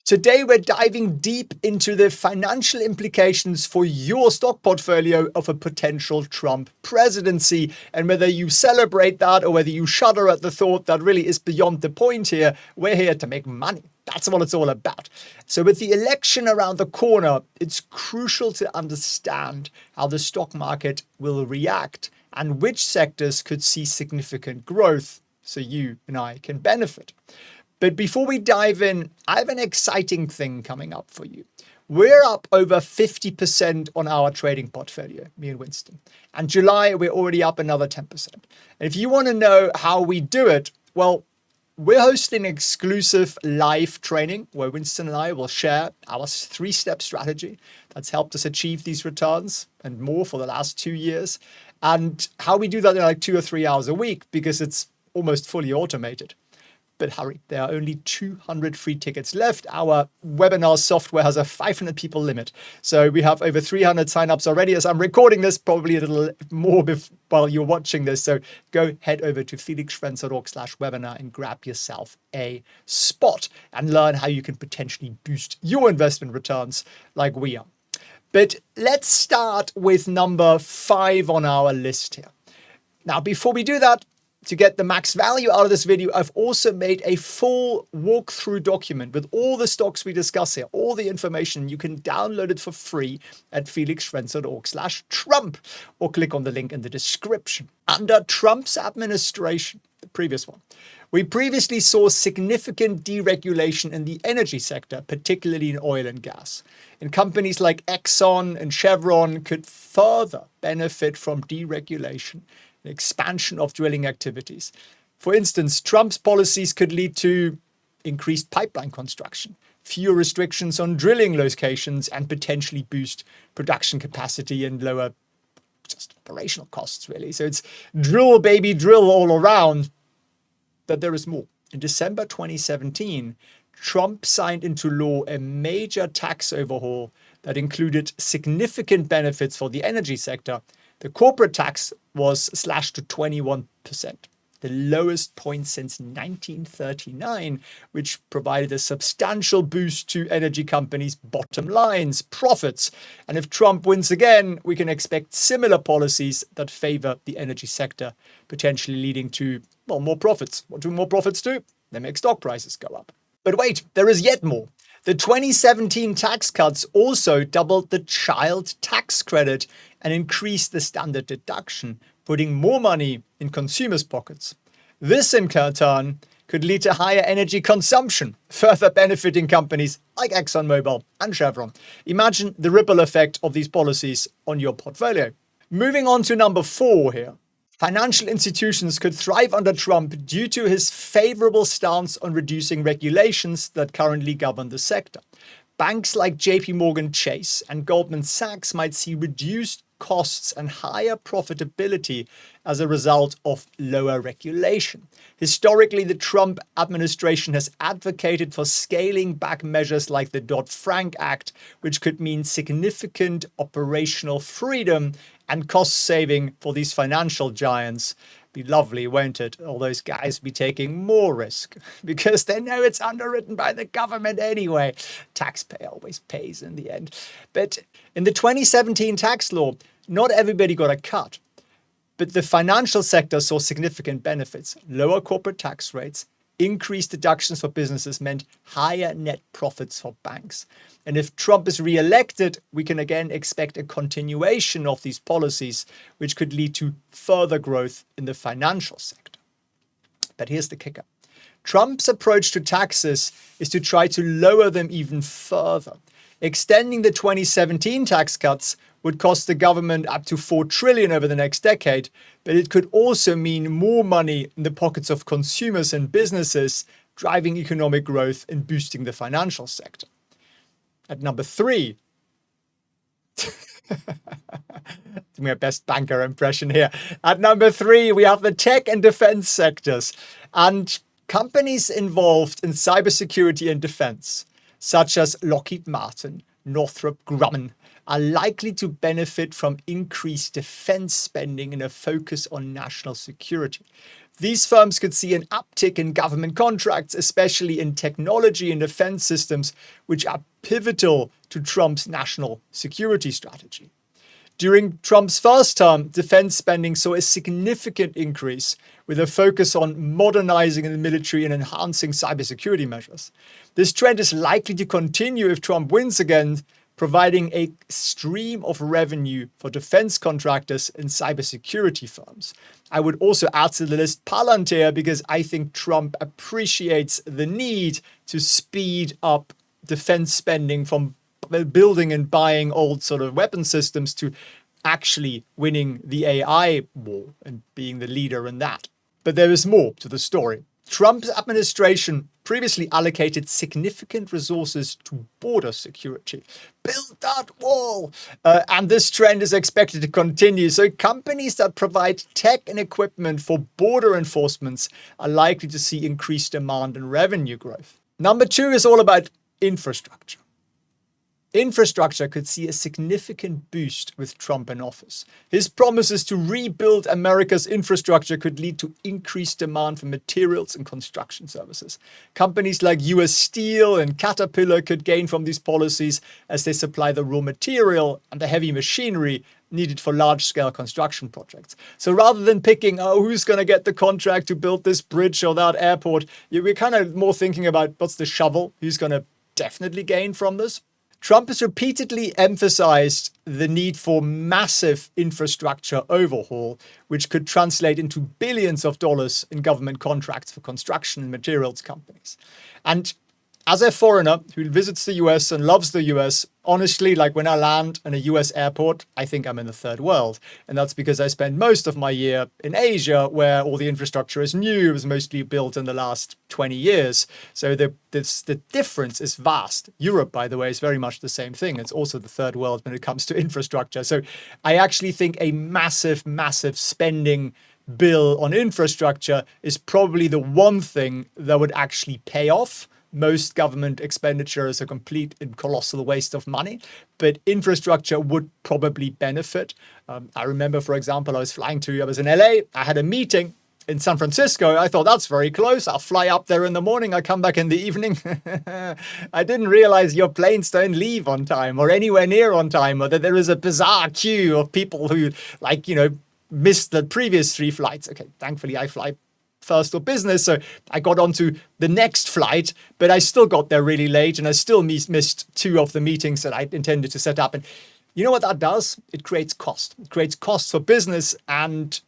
Today, we're diving deep into the financial implications for your stock portfolio of a potential Trump presidency, and whether you celebrate that or whether you shudder at the thought that really is beyond the point here. We're here to make money. That's what it's all about. So with the election around the corner, it's crucial to understand how the stock market will react and which sectors could see significant growth so you and I can benefit. But before we dive in, I have an exciting thing coming up for you. We're up over 50% on our trading portfolio, me and Winston. And July, we're already up another 10%. And if you want to know how we do it, well, we're hosting exclusive live training where Winston and I will share our 3-step strategy that's helped us achieve these returns and more for the last 2 years. And how we do that in like 2 or 3 hours a week because it's almost fully automated. But hurry, there are only 200 free tickets left. Our webinar software has a 500 people limit. So we have over 300 signups already as I'm recording this, probably a little more while you're watching this. So go head over to felixfriends.org/webinar and grab yourself a spot and learn how you can potentially boost your investment returns like we are. But let's start with number 5 on our list here. Now, before we do that, to get the max value out of this video, I've also made a full walkthrough document with all the stocks we discuss here, all the information. You can download it for free at felixfriends.org/Trump or click on the link in the description. Under Trump's administration, the previous one, we previously saw significant deregulation in the energy sector, particularly in oil and gas. And companies like Exxon and Chevron could further benefit from deregulation, expansion of drilling activities. For instance, Trump's policies could lead to increased pipeline construction, fewer restrictions on drilling locations, and potentially boost production capacity and lower just operational costs, really. So it's drill, baby, drill all around. But there is more. In December 2017, Trump signed into law a major tax overhaul that included significant benefits for the energy sector. The corporate tax was slashed to 21%, the lowest point since 1939, which provided a substantial boost to energy companies' bottom lines, profits. And if Trump wins again, we can expect similar policies that favor the energy sector, potentially leading to, well, more profits. What do more profits do? They make stock prices go up. But wait, there is yet more. The 2017 tax cuts also doubled the child tax credit and increased the standard deduction, putting more money in consumers' pockets. This, in turn, could lead to higher energy consumption, further benefiting companies like ExxonMobil and Chevron. Imagine the ripple effect of these policies on your portfolio. Moving on to number 4 here. Financial institutions could thrive under Trump due to his favorable stance on reducing regulations that currently govern the sector. Banks like JP Morgan Chase and Goldman Sachs might see reduced costs and higher profitability as a result of lower regulation. Historically, the Trump administration has advocated for scaling back measures like the Dodd-Frank Act, which could mean significant operational freedom and cost saving for these financial giants. Be lovely, won't it? All those guys be taking more risk because they know it's underwritten by the government anyway. Taxpayer always pays in the end. But in the 2017 tax law, not everybody got a cut, but the financial sector saw significant benefits. Lower corporate tax rates, increased deductions for businesses meant higher net profits for banks. And if Trump is re-elected, we can again expect a continuation of these policies, which could lead to further growth in the financial sector. But here's the kicker. Trump's approach to taxes is to try to lower them even further. Extending the 2017 tax cuts would cost the government up to $4 trillion over the next decade, but it could also mean more money in the pockets of consumers and businesses, driving economic growth and boosting the financial sector. At number 3, my best banker impression here. At number 3, we have the tech and defense sectors and companies involved in cybersecurity and defense, such as Lockheed Martin, Northrop Grumman are likely to benefit from increased defense spending and a focus on national security. These firms could see an uptick in government contracts, especially in technology and defense systems, which are pivotal to Trump's national security strategy. During Trump's first term, defense spending saw a significant increase with a focus on modernizing the military and enhancing cybersecurity measures. This trend is likely to continue if Trump wins again, providing a stream of revenue for defense contractors and cybersecurity firms. I would also add to the list Palantir because I think Trump appreciates the need to speed up defense spending from building and buying old sort of weapon systems to actually winning the AI war and being the leader in that. But there is more to the story. Trump's administration previously allocated significant resources to border security. Build that wall! And this trend is expected to continue. So companies that provide tech and equipment for border enforcements are likely to see increased demand and revenue growth. Number 2 is all about infrastructure. Infrastructure could see a significant boost with Trump in office. His promises to rebuild America's infrastructure could lead to increased demand for materials and construction services. Companies like US Steel and Caterpillar could gain from these policies as they supply the raw material and the heavy machinery needed for large-scale construction projects. So rather than picking, who's going to get the contract to build this bridge or that airport, we're kind of more thinking about what's the shovel, who's going to definitely gain from this. Trump has repeatedly emphasized the need for massive infrastructure overhaul, which could translate into billions of dollars in government contracts for construction and materials companies. And as a foreigner who visits the US and loves the US, honestly, like when I land in a US airport, I think I'm in the third world. And that's because I spend most of my year in Asia, where all the infrastructure is new. It was mostly built in the last 20 years. So the difference is vast. Europe, by the way, is very much the same thing. It's also the third world when it comes to infrastructure. So I actually think a massive, massive spending bill on infrastructure is probably the one thing that would actually pay off. Most government expenditure is a complete and colossal waste of money, but infrastructure would probably benefit. I remember, for example, I was in LA. I had a meeting in San Francisco. I thought that's very close. I'll fly up there in the morning. I come back in the evening. I didn't realize your planes don't leave on time or anywhere near on time, or that there is a bizarre queue of people who missed the previous 3 flights. Okay, thankfully I fly first or business, so I got onto the next flight, but I still got there really late, and I still missed 2 of the meetings that I intended to set up. And you know what that does? It creates cost. It creates costs for business, and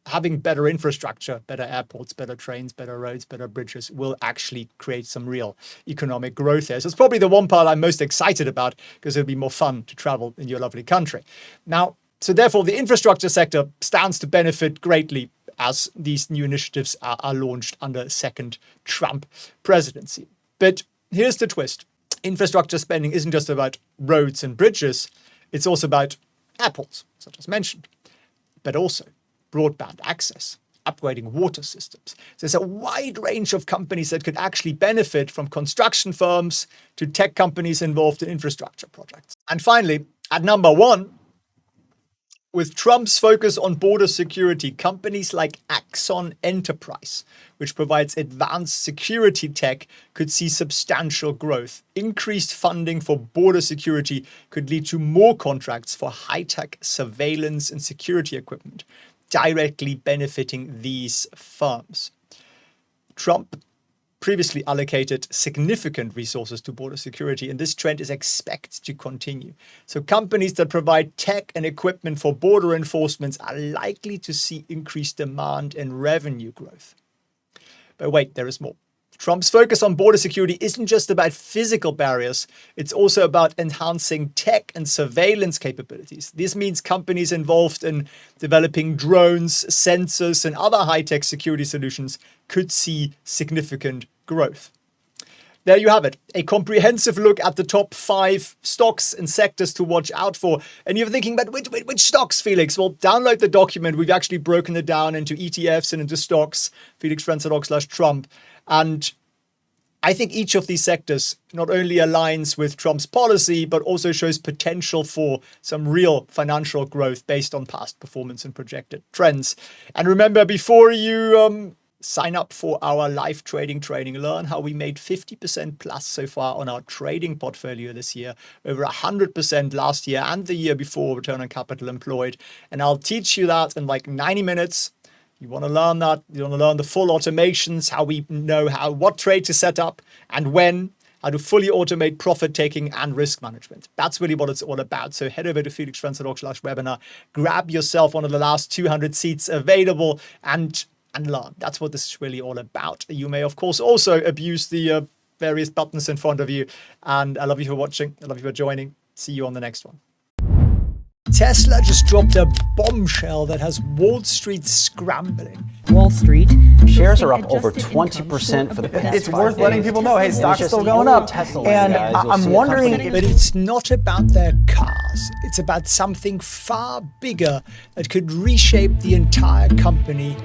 having better infrastructure, better airports, better trains, better roads, better bridges will actually create some real economic growth there. So it's probably the one part I'm most excited about, because it'll be more fun to travel in your lovely country. Now, so therefore, the infrastructure sector stands to benefit greatly as these new initiatives are launched under second Trump presidency. But here's the twist. Infrastructure spending isn't just about roads and bridges. It's also about airports, as I just mentioned, but also broadband access, upgrading water systems. There's a wide range of companies that could actually benefit from construction firms to tech companies involved in infrastructure projects. And finally, at number 1, with Trump's focus on border security, companies like Axon Enterprise, which provides advanced security tech, could see substantial growth. Increased funding for border security could lead to more contracts for high-tech surveillance and security equipment, directly benefiting these firms. Trump previously allocated significant resources to border security, and this trend is expected to continue. So companies that provide tech and equipment for border enforcement are likely to see increased demand and revenue growth. But wait, there is more. Trump's focus on border security isn't just about physical barriers, it's also about enhancing tech and surveillance capabilities. This means companies involved in developing drones, sensors, and other high-tech security solutions could see significant growth. There you have it, a comprehensive look at the top 5 stocks and sectors to watch out for. And you're thinking, but which stocks, Felix? Well, download the document. We've actually broken it down into ETFs and into stocks, felixfrenzel.com/Trump. And I think each of these sectors not only aligns with Trump's policy, but also shows potential for some real financial growth based on past performance and projected trends. And remember, before you sign up for our live trading training, learn how we made 50% plus so far on our trading portfolio this year, over 100% last year and the year before, return on capital employed. And I'll teach you that in like 90 minutes. You want to learn that. You want to learn the full automations, how we know what trade to set up and when, how to fully automate profit taking and risk management. That's really what it's all about. So head over to felixfriends.org/webinar, grab yourself one of the last 200 seats available and learn. That's what this is really all about. You may, of course, also abuse the various buttons in front of you. And I love you for watching. I love you for joining. See you on the next one. Tesla just dropped a bombshell that has Wall Street scrambling. Wall Street shares are up over 20% for the past 5 days. It's worth letting people know, hey, stock's still going up. And I'm wondering, but it's not about their cars. It's about something far bigger that could reshape the entire company